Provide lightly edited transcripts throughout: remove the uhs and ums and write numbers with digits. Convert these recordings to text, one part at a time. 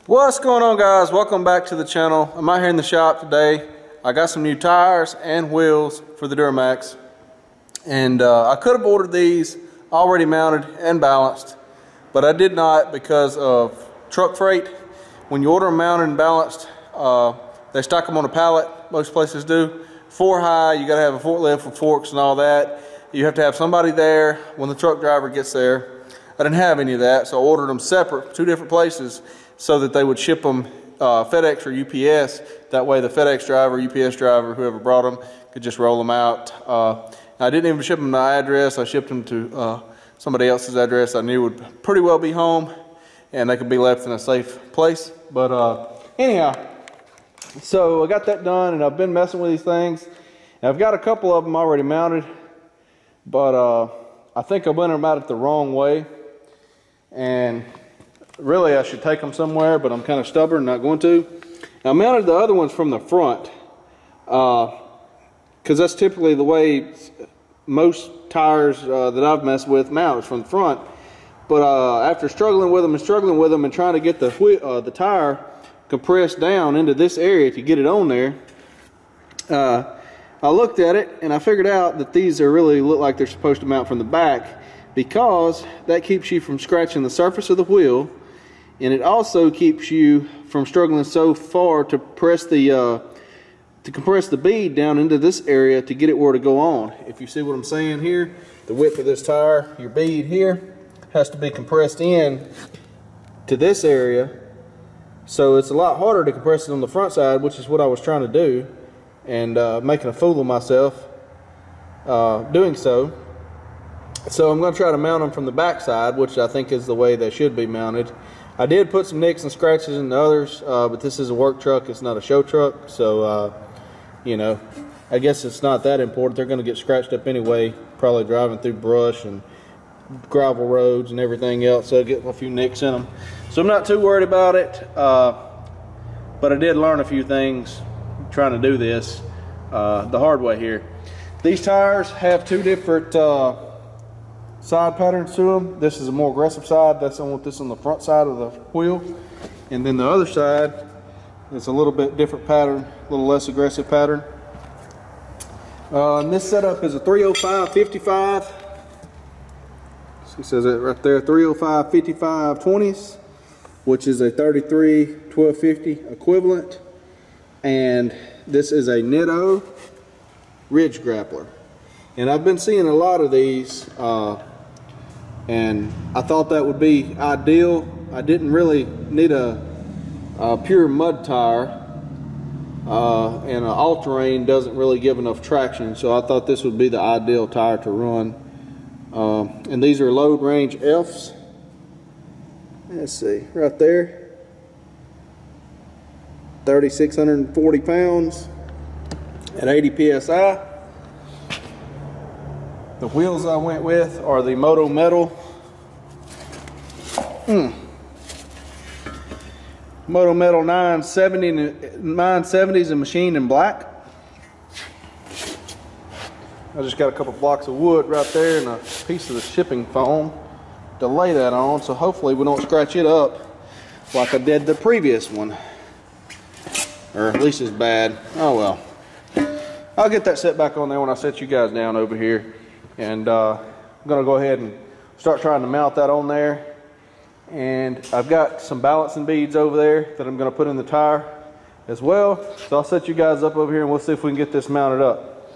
What's going on, guys? Welcome back to the channel. I'm out here in the shop today. I got some new tires and wheels for the Duramax, and I could have ordered these already mounted and balanced, but I did not because of truck freight. When you order them mounted and balanced, they stock them on a pallet. Most places do. 4 high, you gotta have a forklift with forks and all that. You have to have somebody there when the truck driver gets there. I didn't have any of that, so I ordered them separate, 2 different places, so that they would ship them FedEx or UPS. That way the FedEx driver, UPS driver, whoever brought them, could just roll them out. I didn't even ship them to my address. I shipped them to somebody else's address I knew would pretty well be home, and they could be left in a safe place. But anyhow, so I got that done, and I've been messing with these things. And I've got a couple of them already mounted, but I think I went about it the wrong way. And really, I should take them somewhere, but I'm kind of stubborn, not going to. I mounted the other ones from the front, because that's typically the way most tires that I've messed with mount, is from the front. But after struggling with them and trying to get the tire compressed down into this area to get it on there, I looked at it and I figured out that these are really look like they're supposed to mount from the back, because that keeps you from scratching the surface of the wheel. And it also keeps you from struggling so far to compress the bead down into this area to get it where to go on. If you see what I'm saying here, the width of this tire, your bead here has to be compressed in to this area. So it's a lot harder to compress it on the front side, which is what I was trying to do, and making a fool of myself doing so. So I'm going to try to mount them from the back side, which I think is the way they should be mounted. I did put some nicks and scratches in the others, but this is a work truck, it's not a show truck, so you know, I guess it's not that important. They're going to get scratched up anyway, probably driving through brush and gravel roads and everything else, so I'll get a few nicks in them. So I'm not too worried about it, but I did learn a few things trying to do this the hard way here. These tires have 2 different side patterns to them. This is a more aggressive side. I want this on the front side of the wheel, and then the other side is a little bit different pattern, a little less aggressive pattern. And this setup is a 305/55. It says it right there, 305/55 20s, which is a 33/1250 equivalent. And this is a Nitto ridge grappler. And I've been seeing a lot of these, and I thought that would be ideal. I didn't really need a pure mud tire, and an all-terrain doesn't really give enough traction, so I thought this would be the ideal tire to run. And these are load range Fs. Let's see, right there, 3,640 pounds at 80 psi. The wheels I went with are the Moto metal. Moto metal 970s and machined in black. I just got a couple blocks of wood right there and a piece of the shipping foam to lay that on, so hopefully we don't scratch it up like I did the previous one, or at least as bad. Oh well, I'll get that set back on there when I set you guys down over here. And I'm going to go ahead and start trying to mount that on there. And I've got some balancing beads over there that I'm going to put in the tire as well. So I'll set you guys up over here and we'll see if we can get this mounted up.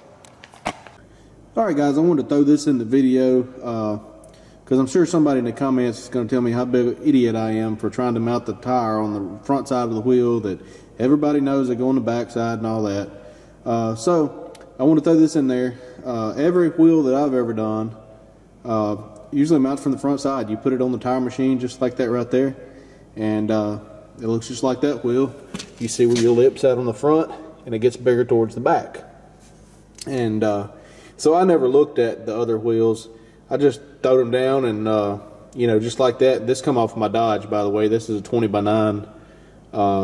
Alright guys, I wanted to throw this in the video because I'm sure somebody in the comments is going to tell me how big an idiot I am for trying to mount the tire on the front side of the wheel that everybody knows they go on the back side and all that. So I want to throw this in there. Every wheel that I've ever done usually mounts from the front side. You put it on the tire machine just like that right there, and it looks just like that wheel. You see where your lip's at on the front, and it gets bigger towards the back. And so I never looked at the other wheels. I just throwed them down, and you know, just like that. This come off my Dodge, by the way. This is a 20x9.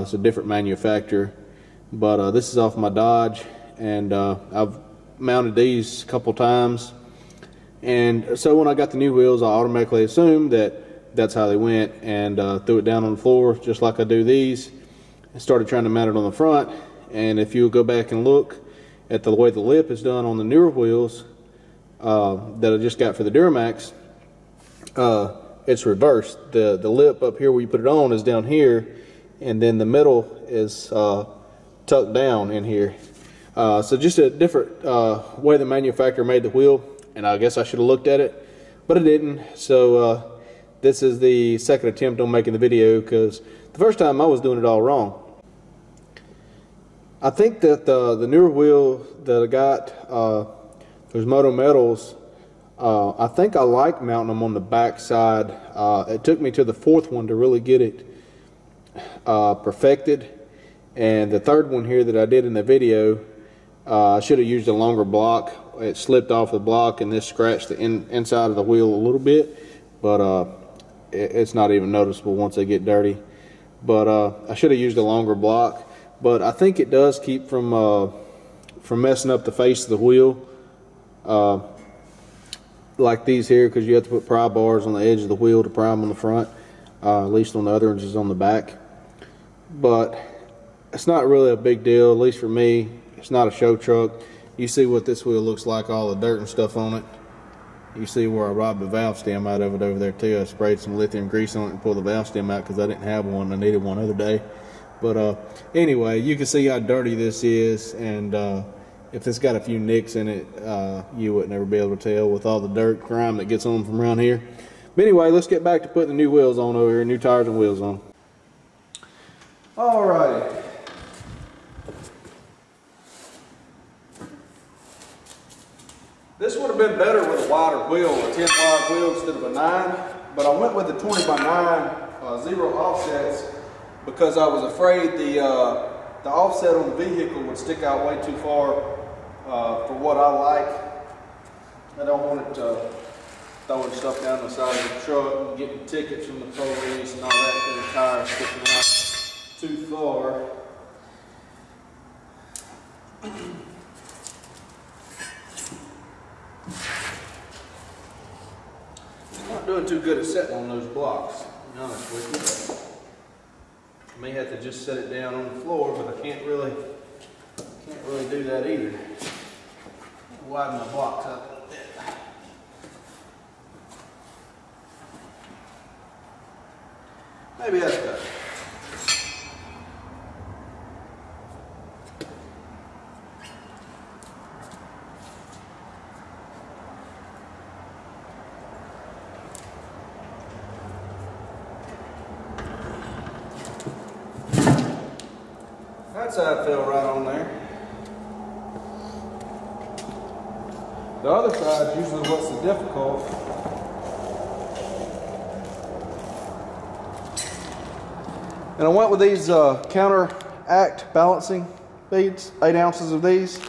It's a different manufacturer, but this is off my Dodge. And I've mounted these a couple times, and so when I got the new wheels, I automatically assumed that that's how they went, and threw it down on the floor just like I do these, and started trying to mount it on the front. And if you go back and look at the way the lip is done on the newer wheels that I just got for the Duramax, it's reversed. The lip up here where you put it on is down here, and then the middle is tucked down in here. So just a different way the manufacturer made the wheel, and I guess I should have looked at it, but I didn't. So this is the second attempt on making the video, because the first time I was doing it all wrong. I think that the newer wheel that I got, those Moto Metals, I think I like mounting them on the back side. It took me to the fourth one to really get it perfected, and the third one here that I did in the video, I should have used a longer block. It slipped off the block and this scratched the inside of the wheel a little bit, but it's not even noticeable once they get dirty. But I should have used a longer block, but I think it does keep from messing up the face of the wheel like these here, because you have to put pry bars on the edge of the wheel to pry them on the front. At least on the other ones is on the back. But it's not really a big deal, at least for me. It's not a show truck. You see what this wheel looks like, all the dirt and stuff on it. You see where I robbed the valve stem out of it over there too. I sprayed some lithium grease on it and pulled the valve stem out because I didn't have one. I needed one other day. But anyway, you can see how dirty this is, and if it's got a few nicks in it, you wouldn't ever be able to tell with all the dirt grime that gets on from around here. But anyway, let's get back to putting the new wheels on over here, new tires and wheels on. Alrighty. This would have been better with a wider wheel, a 10 wide wheel instead of a 9, but I went with the 20 by 9 zero offsets because I was afraid the offset on the vehicle would stick out way too far for what I like. I don't want it throwing stuff down the side of the truck and getting tickets from the police and all that because the tire sticking out too far. I'm not doing too good at setting on those blocks, to be honest with you. I may have to just set it down on the floor, but I can't really do that either. Widen my blocks up a little bit. Maybe that's better. That side fell right on there. The other side is usually what's the difficult. And I went with these counteract balancing beads, 8 ounces of these.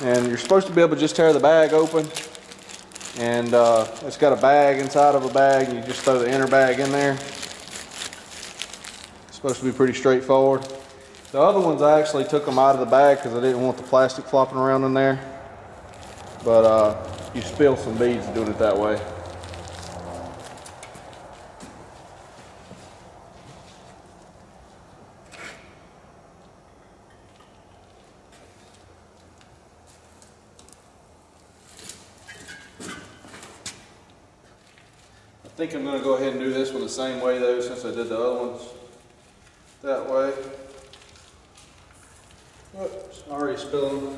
And you're supposed to be able to just tear the bag open. And it's got a bag inside of a bag, and you just throw the inner bag in there. It's supposed to be pretty straightforward. The other ones, I actually took them out of the bag because I didn't want the plastic flopping around in there. But you spill some beads doing it that way. I think I'm going to go ahead and do this one the same way though, since I did the other ones that way. Oops, already spilling.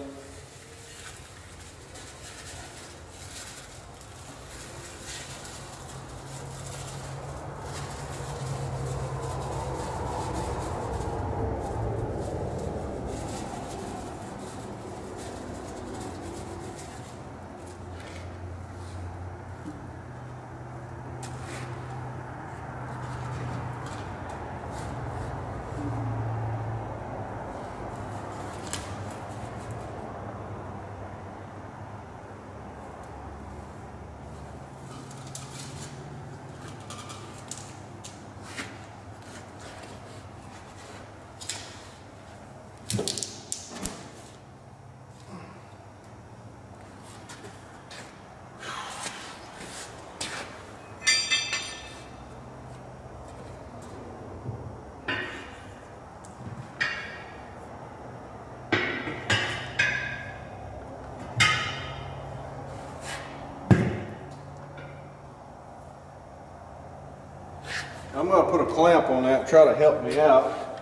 I'm going to put a clamp on that and try to help me out.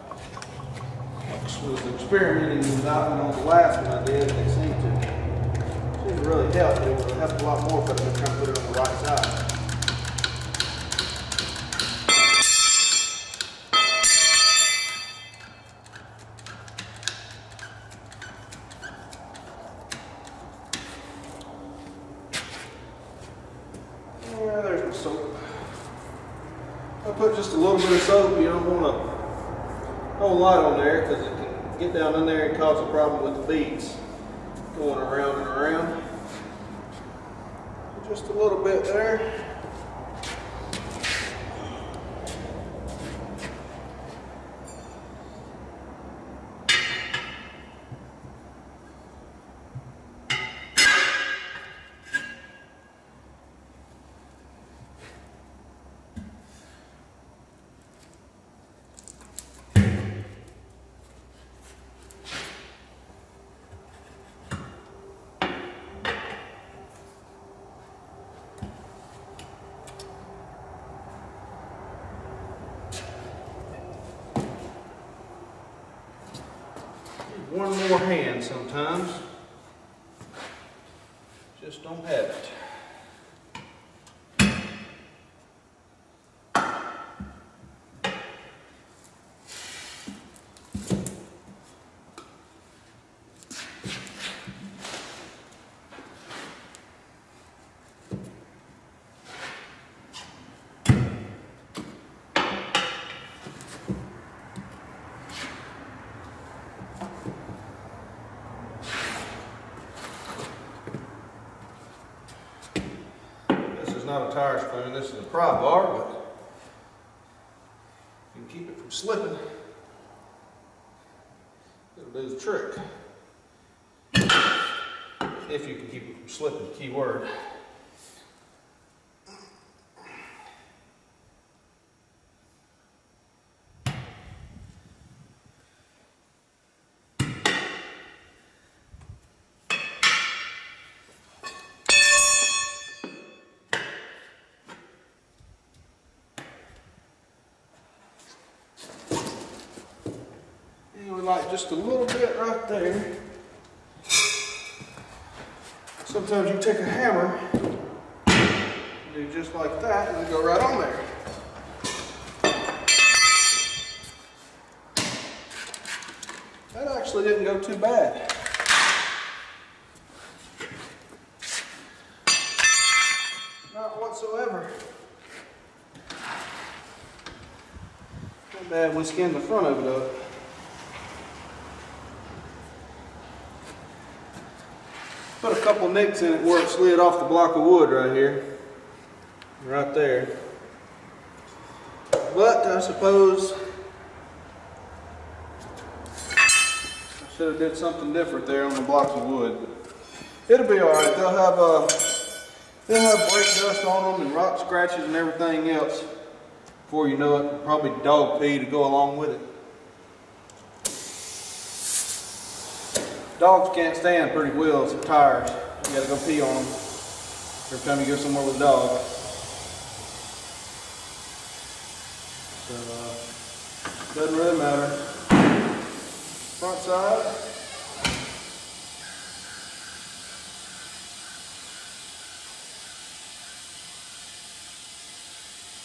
I was experimenting with that one on the last one I did, and it seemed to really help, but it would have helped a lot more if I'd been trying to put it on the right side. Yeah, there's my soap. I'll put just a little bit of soap. You don't want a whole lot on there because it can get down in there and cause a problem with the beads going around and around. Just a little bit there. One more hand sometimes. Just don't have it. Not a tire spoon, this is a pry bar, but you can keep it from slipping. It'll do the trick. If you can keep it from slipping, key word. Like just a little bit right there. Sometimes you take a hammer, do just like that, and go right on there. That actually didn't go too bad. Not whatsoever. Not bad we skinned the front of it up. Put a couple nicks in it where it slid off the block of wood right here. Right there. But I suppose I should have did something different there on the blocks of wood. But it'll be alright. They'll have brake dust on them and rock scratches and everything else. Before you know it, probably dog pee to go along with it. Dogs can't stand pretty wheels or tires. You gotta go pee on them every time you go somewhere with a dog. So, doesn't really matter. Front side.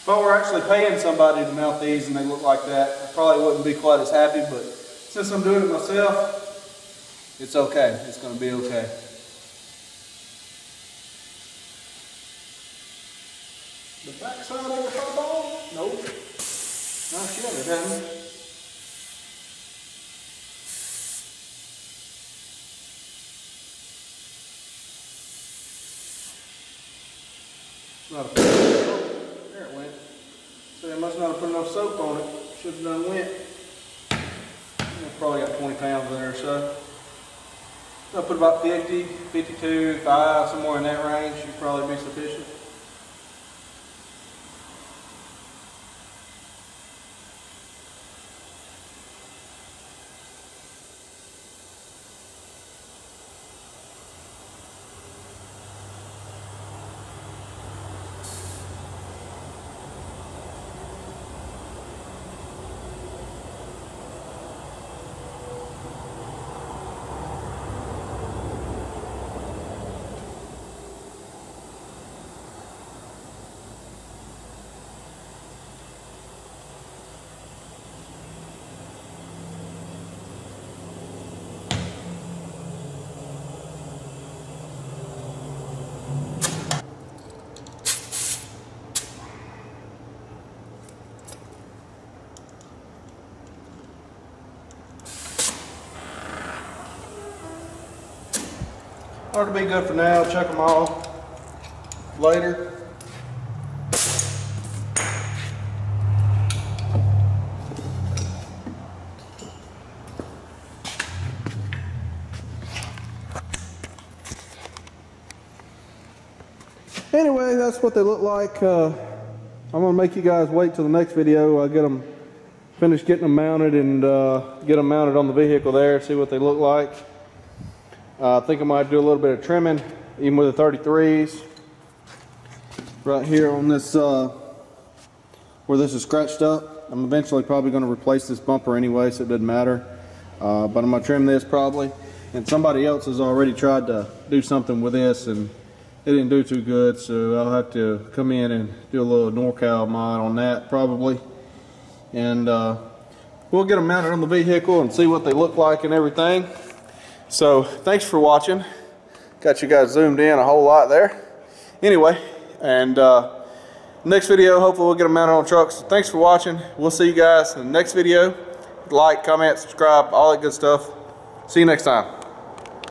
If I were actually paying somebody to mount these and they look like that, I probably wouldn't be quite as happy, but since I'm doing it myself, it's okay. It's going to be okay. The back side ever come on? Nope. Not yet, it hasn't. Not a there it went. So I must not have put enough soap on it. Should have done went. Probably got 20 pounds in there or so. I'll put about 50, 52, 5, somewhere in that range should probably be sufficient. ought to be good for now. Check them all later. Anyway, that's what they look like. I'm gonna make you guys wait till the next video. I get them finished getting them mounted and get them mounted on the vehicle there, see what they look like. I think I might do a little bit of trimming, even with the 33s. Right here on this, where this is scratched up. I'm eventually probably going to replace this bumper anyway, so it doesn't matter. But I'm going to trim this probably. And somebody else has already tried to do something with this and it didn't do too good, so I'll have to come in and do a little NorCal mod on that probably. And we'll get them mounted on the vehicle and see what they look like and everything. So thanks for watching. Got you guys zoomed in a whole lot there. Anyway, and next video, hopefully we'll get them mounted on trucks. Thanks for watching. We'll see you guys in the next video. Like, comment, subscribe, all that good stuff. See you next time.